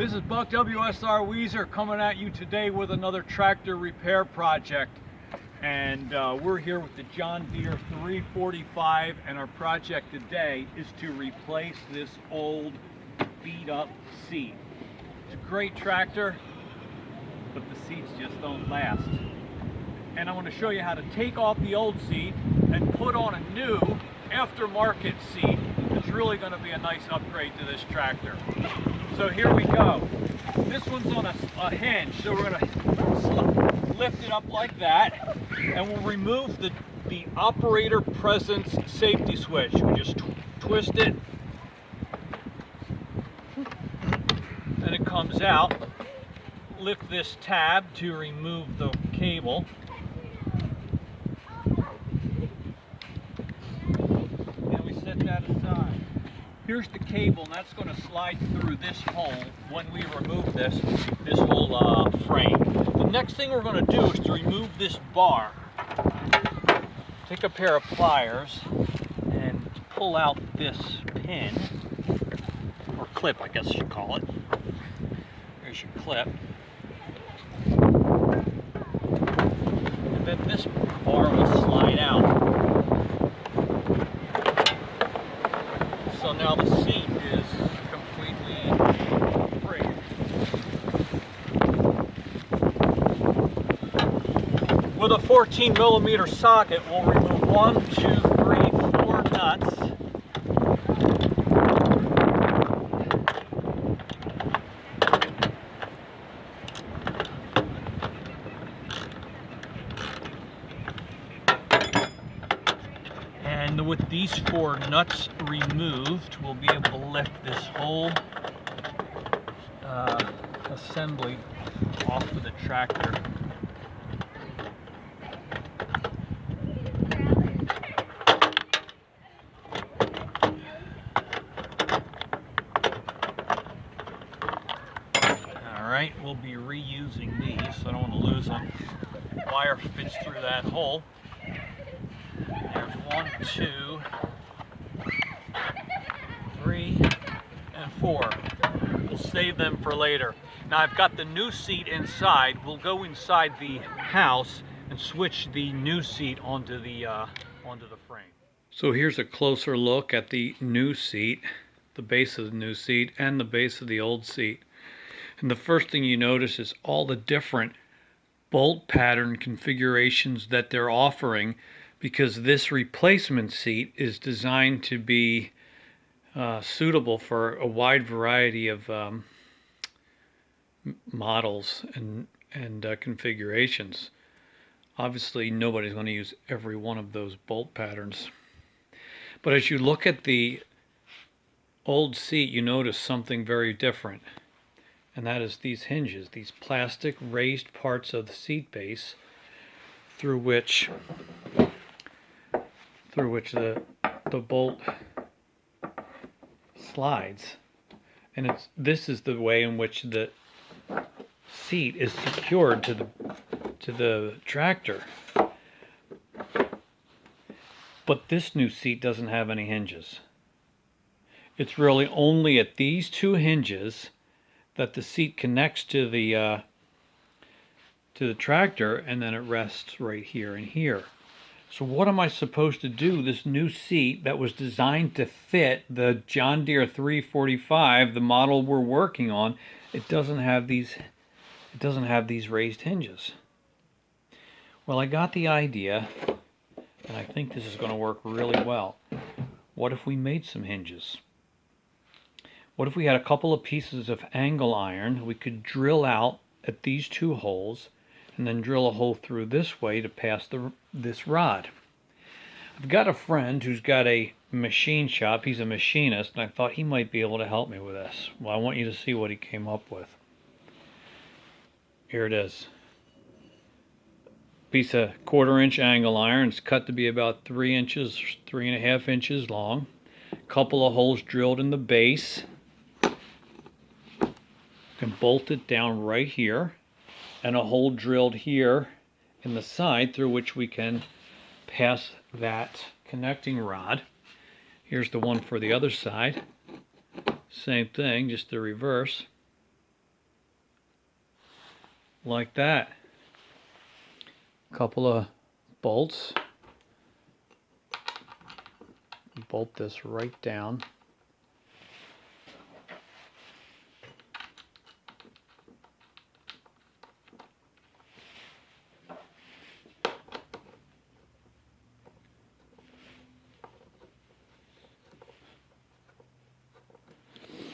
This is Buck WSR Weezer coming at you today with another tractor repair project. And we're here with the John Deere 345, and our project today is to replace this old beat up seat. It's a great tractor, but the seats just don't last. And I want to show you how to take off the old seat and put on a new aftermarket seat. It's really going to be a nice upgrade to this tractor. So here we go. This one's on a hinge, so we're going to lift it up like that, and we'll remove the operator presence safety switch. We just twist it, and it comes out. Lift this tab to remove the cable. And we set that aside. Here's the cable, and that's going to slide through this hole when we remove this whole frame. The next thing we're going to do is to remove this bar. Take a pair of pliers and pull out this pin, or clip I guess you should call it. Here's your clip. And then this bar will slide out. So now the seat is completely free. With a 14mm socket, we'll remove 1, 2, 3, 4 nuts. And with these 4 nuts removed, we'll be able to lift this whole assembly off of the tractor. Alright, we'll be reusing these, so I don't want to lose them. Wire fits through that hole. There's 1, 2, 3, and 4. We'll save them for later. Now I've got the new seat inside. We'll go inside the house and switch the new seat onto the frame. So here's a closer look at the new seat, the base of the new seat, and the base of the old seat. And the first thing you notice is all the different bolt pattern configurations that they're offering, because this replacement seat is designed to be suitable for a wide variety of models and configurations. Obviously nobody's going to use every one of those bolt patterns, but as you look at the old seat, you notice something very different, and that is these hinges, these plastic raised parts of the seat base through which the bolt slides, and this is the way in which the seat is secured to the tractor. But this new seat doesn't have any hinges. It's really only at these 2 hinges that the seat connects to the tractor, and then it rests right here and here. So what am I supposed to do? This new seat that was designed to fit the John Deere 345, the model we're working on, it doesn't have these raised hinges. Well, I got the idea, and I think this is going to work really well. What if we made some hinges? What if we had a couple of pieces of angle iron we could drill out at these 2 holes, and then drill a hole through this way to pass this rod? I've got a friend who's got a machine shop. He's a machinist, and I thought he might be able to help me with this. Well, I want you to see what he came up with. Here it is. Piece of 1/4-inch angle iron. It's cut to be about 3 inches, 3.5 inches long. Couple of holes drilled in the base. You can bolt it down right here, and a hole drilled here in the side through which we can pass that connecting rod. Here's the one for the other side. Same thing, just the reverse. like that. Couple of bolts. Bolt this right down.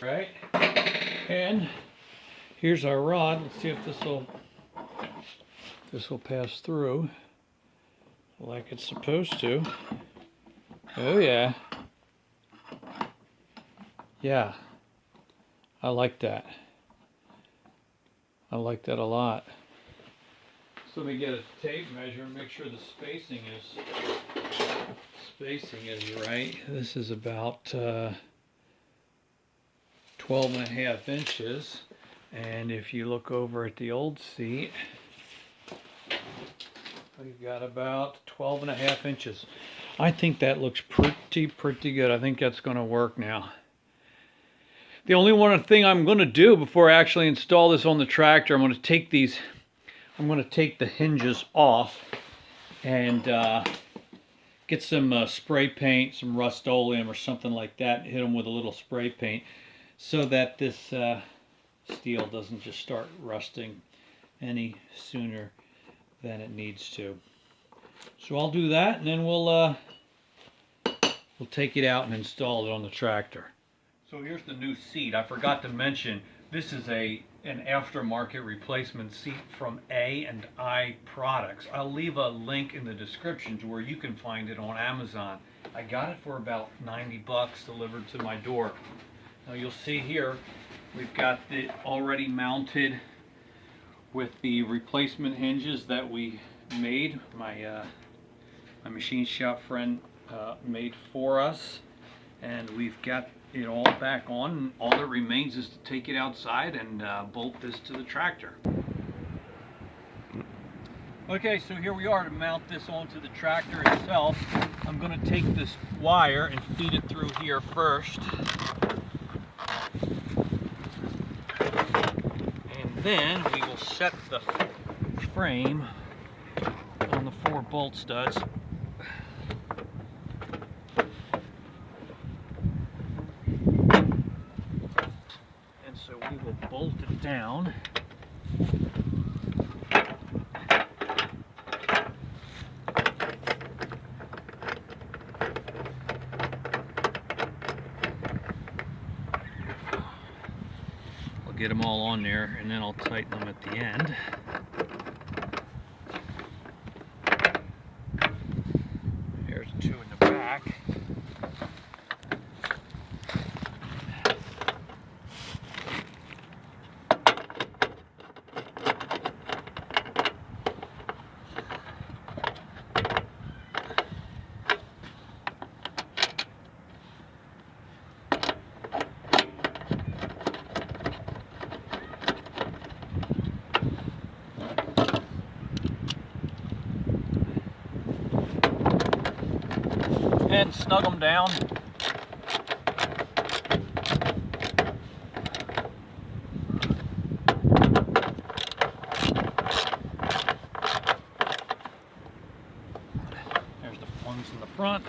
Right, and here's our rod. Let's see if this will pass through like it's supposed to. Oh yeah. Yeah. I like that. I like that a lot. So let me get a tape measure and make sure the spacing is right. This is about 12.5 inches. And if you look over at the old seat, we've got about 12.5 inches. I think that looks pretty good. I think that's going to work now. The only one thing I'm going to do before I actually install this on the tractor, I'm going to take the hinges off and get some spray paint, some Rust-Oleum or something like that, hit them with a little spray paint so that this steel doesn't just start rusting any sooner than it needs to. So I'll do that, and then we'll take it out and install it on the tractor. So here's the new seat. I forgot to mention, this is an aftermarket replacement seat from A&I Products. I'll leave a link in the description to where you can find it on Amazon. I got it for about 90 bucks delivered to my door. Now you'll see here, we've got it already mounted with the replacement hinges that we made. My machine shop friend made for us, and we've got it all back on. All that remains is to take it outside and bolt this to the tractor. Okay, so here we are to mount this onto the tractor itself. I'm going to take this wire and feed it through here first, and then we will set the frame on the 4 bolt studs. So we will bolt it down. I'll get them all on there, and then I'll tighten them at the end. There's 2 in the back. And snug them down. There's the ones in the front,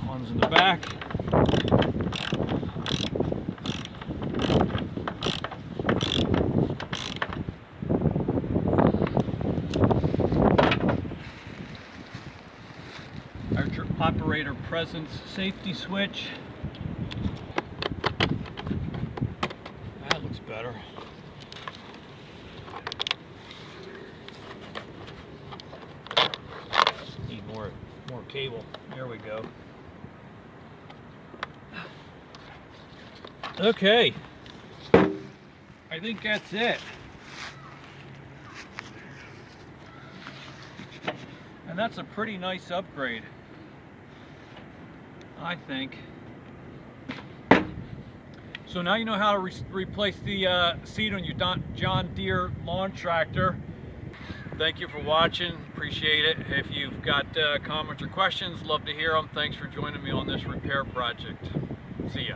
ones in the back. Operator presence safety switch. That looks better. Need more cable. There we go. Okay. I think that's it. And that's a pretty nice upgrade, I think. So now you know how to replace the seat on your John Deere lawn tractor. Thank you for watching. Appreciate it. If you've got comments or questions, love to hear them. Thanks for joining me on this repair project. See ya.